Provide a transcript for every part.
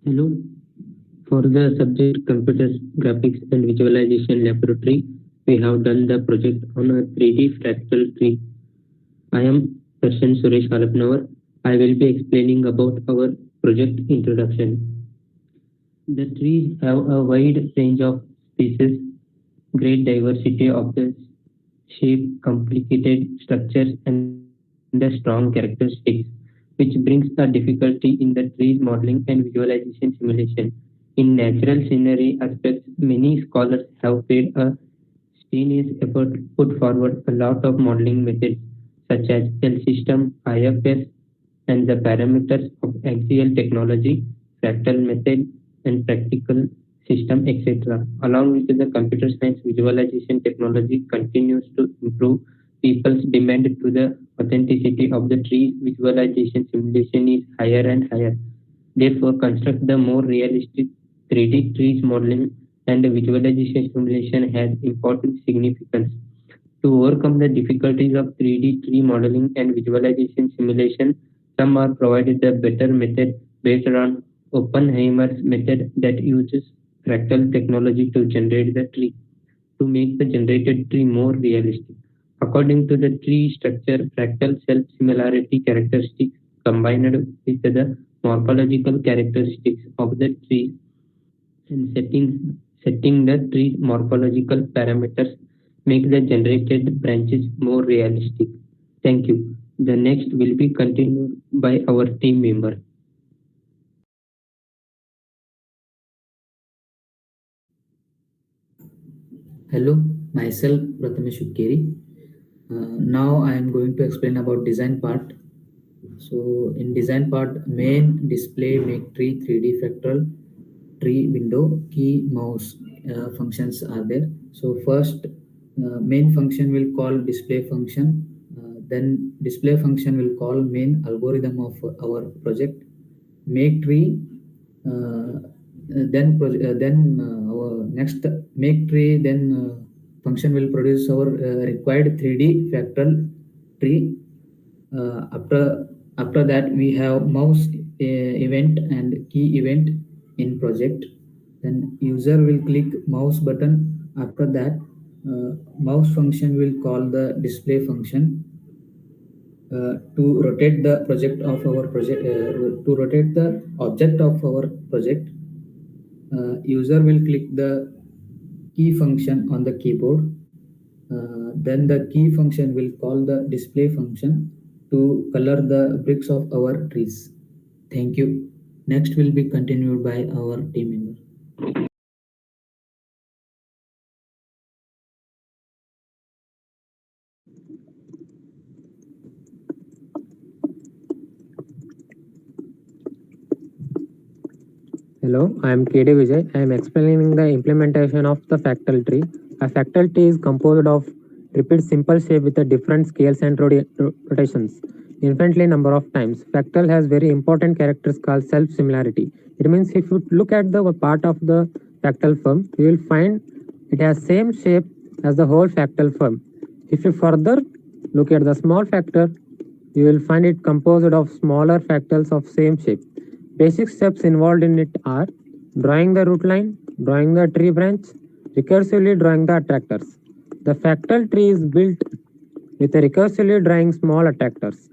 Hello. For the subject Computer Graphics and Visualization Laboratory, we have done the project on a 3D fractal tree. I am Darshan Suresh Kalapnavar. I will be explaining about our project introduction. The trees have a wide range of species, great diversity of the shape, complicated structures, and the strong characteristics, which brings a difficulty in the trees modeling and visualization simulation. In natural scenery aspects, many scholars have paid a strenuous effort to put forward a lot of modeling methods such as cell system, IFS, and the parameters of axial technology, fractal method, and practical system, etc. Along with the computer science visualization technology continues to improve, people's demand to the authenticity of the tree visualization simulation is higher and higher. Therefore, construct the more realistic 3D trees modeling and visualization simulation has important significance. To overcome the difficulties of 3D tree modeling and visualization simulation, some are provided a better method based on Oppenheimer's method that uses fractal technology to generate the tree to make the generated tree more realistic. According to the tree structure, fractal self-similarity characteristics combined with the morphological characteristics of the tree and setting the tree morphological parameters make the generated branches more realistic. Thank you. The next will be continued by our team member. Hello, myself Prathamesh Hukkeri. Now I am going to explain about design part. So in design part, main display make tree 3D fractal tree window key mouse functions are there. So first main function will call display function. Then display function will call main algorithm of our project. Make tree. Then our next make tree. Then function will produce our required 3D fractal tree. After that we have mouse event and key event in project. Then user will click mouse button. After that mouse function will call the display function to rotate the project of our project to rotate the object of our project. User will click the key function on the keyboard. Then the key function will call the display function to color the bricks of our trees. Thank you. Next will be continued by our team member. Hello, I am KD Vijay. I am explaining the implementation of the fractal tree. A fractal tree is composed of repeat simple shape with a different scales and rotations infinitely number of times. Fractal has very important characters called self-similarity. It means if you look at the part of the fractal form, you will find it has same shape as the whole fractal form. If you further look at the small fractal, you will find it composed of smaller fractals of same shape. Basic steps involved in it are drawing the root line, drawing the tree branch, recursively drawing the attractors. The fractal tree is built with a recursively drawing small attractors.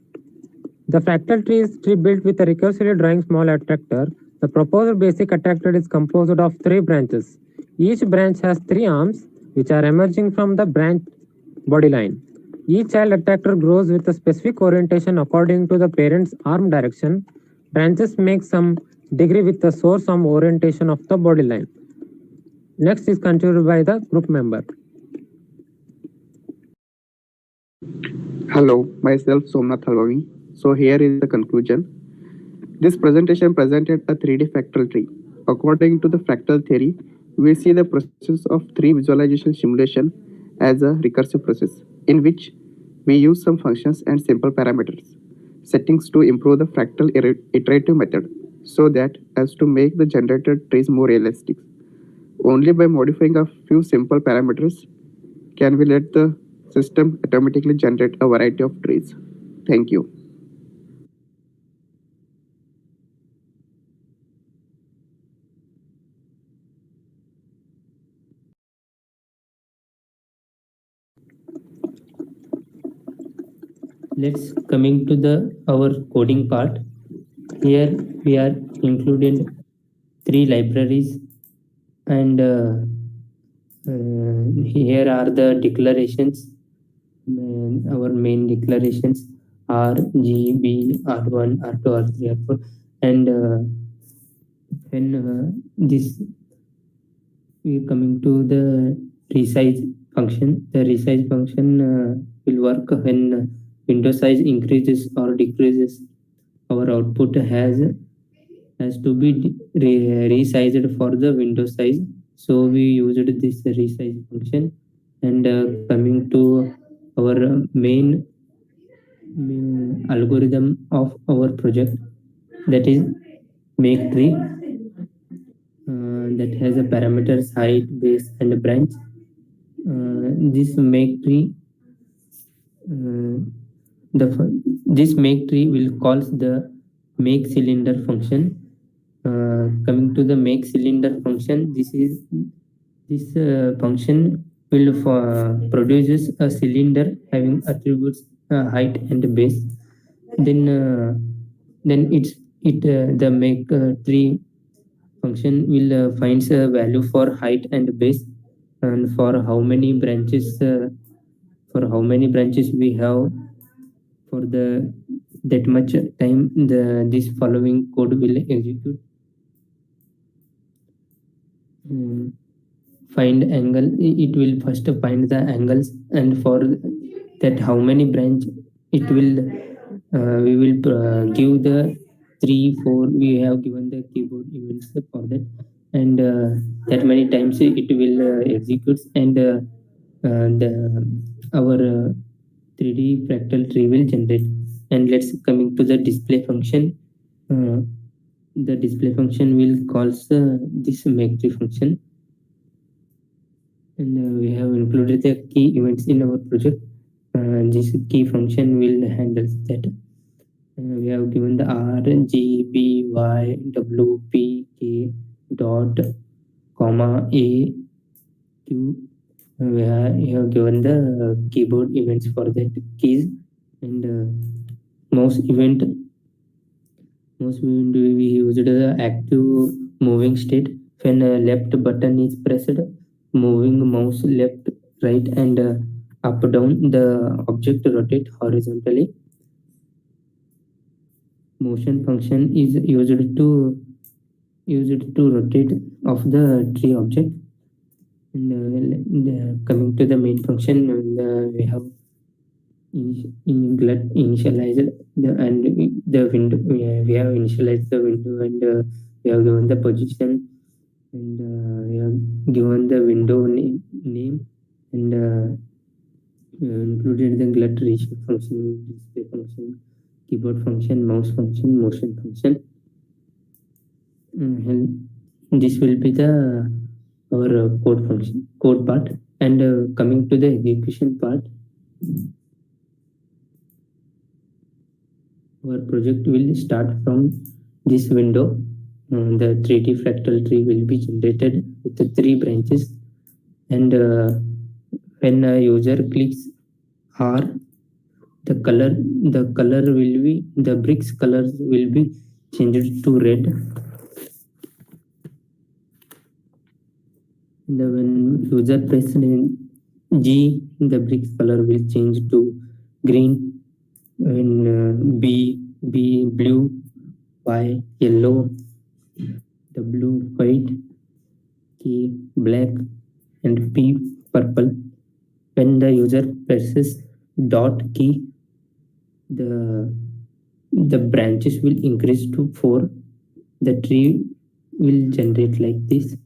The fractal tree is built with a recursively drawing small attractor. The proposed basic attractor is composed of 3 branches. Each branch has 3 arms which are emerging from the branch body line. Each child attractor grows with a specific orientation according to the parent's arm direction. Branches make some degree with the source of orientation of the body line. Next is continued by the group member. Hello, myself Somnath Halwani. So here is the conclusion. This presentation presented a 3D fractal tree. According to the fractal theory, we see the process of tree visualization simulation as a recursive process in which we use some functions and simple parameters settings to improve the fractal iterative method so that as to make the generated trees more realistic. Only by modifying a few simple parameters can we let the system automatically generate a variety of trees. Thank you. Let's coming to our coding part. Here we are included 3 libraries, and here are the declarations. Our main declarations R, G, B, R1, R2, R3, R4, and when this we coming to the resize function. The resize function will work when window size increases or decreases. Our output has to be resized for the window size, so we used this resize function. And coming to our main algorithm of our project, that is make tree, that has a parameters height, base, and branch. This make tree this make tree will calls the make cylinder function. Coming to the make cylinder function, this function will produces a cylinder having attributes height and base. Then the make tree function will finds a value for height and base, and for how many branches we have for that much time this following code will execute. Find angle, it will first find the angles, and for that how many branch it will we will give the 3, 4. We have given the keyboard events for that, and that many times it will execute, and our 3D fractal tree will generate. And let's coming to the display function. The display function will calls this make tree function, and we have included the key events in our project. This key function will handle that. We have given the R, G, B, Y, W, P, K, dot, comma, A, Q. We have given the keyboard events for that keys, and mouse event we used the active moving state. When left button is pressed, moving mouse left, right, and up, down, the object rotate horizontally. Motion function is used to rotate of the tree object. And coming to the main function, we have initialized the window. We have initialized the window, and we have given the position, and we have given the window name, and we have included the glut reshape function, display function, keyboard function, mouse function, motion function. And this will be our code part. And coming to the execution part, our project will start from this window. The 3D fractal tree will be generated with the 3 branches, and when a user clicks R, the bricks colors will be changed to red. And when user presses G, the bricks color will change to green, and B blue, Y yellow, W white, K black, and P purple. When the user presses dot key, the branches will increase to 4. The tree will generate like this,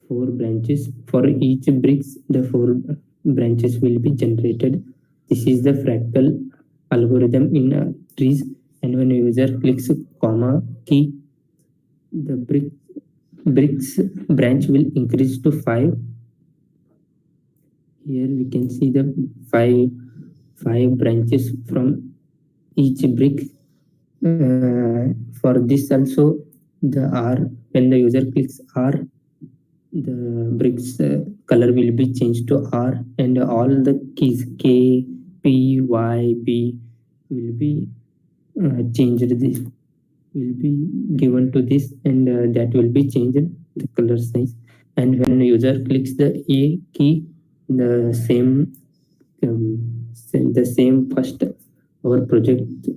4 branches. For each bricks, the 4 branches will be generated. This is the fractal algorithm in trees. And when a user clicks comma key, the bricks branch will increase to 5. Here we can see the 5 branches from each brick. For this also, the R, when the user clicks R, the bricks color will be changed to R, and all the keys K, P, P, Y, B will be changed. This will be given to this, and that will be changed the color size. And when user clicks the A key, the same first our project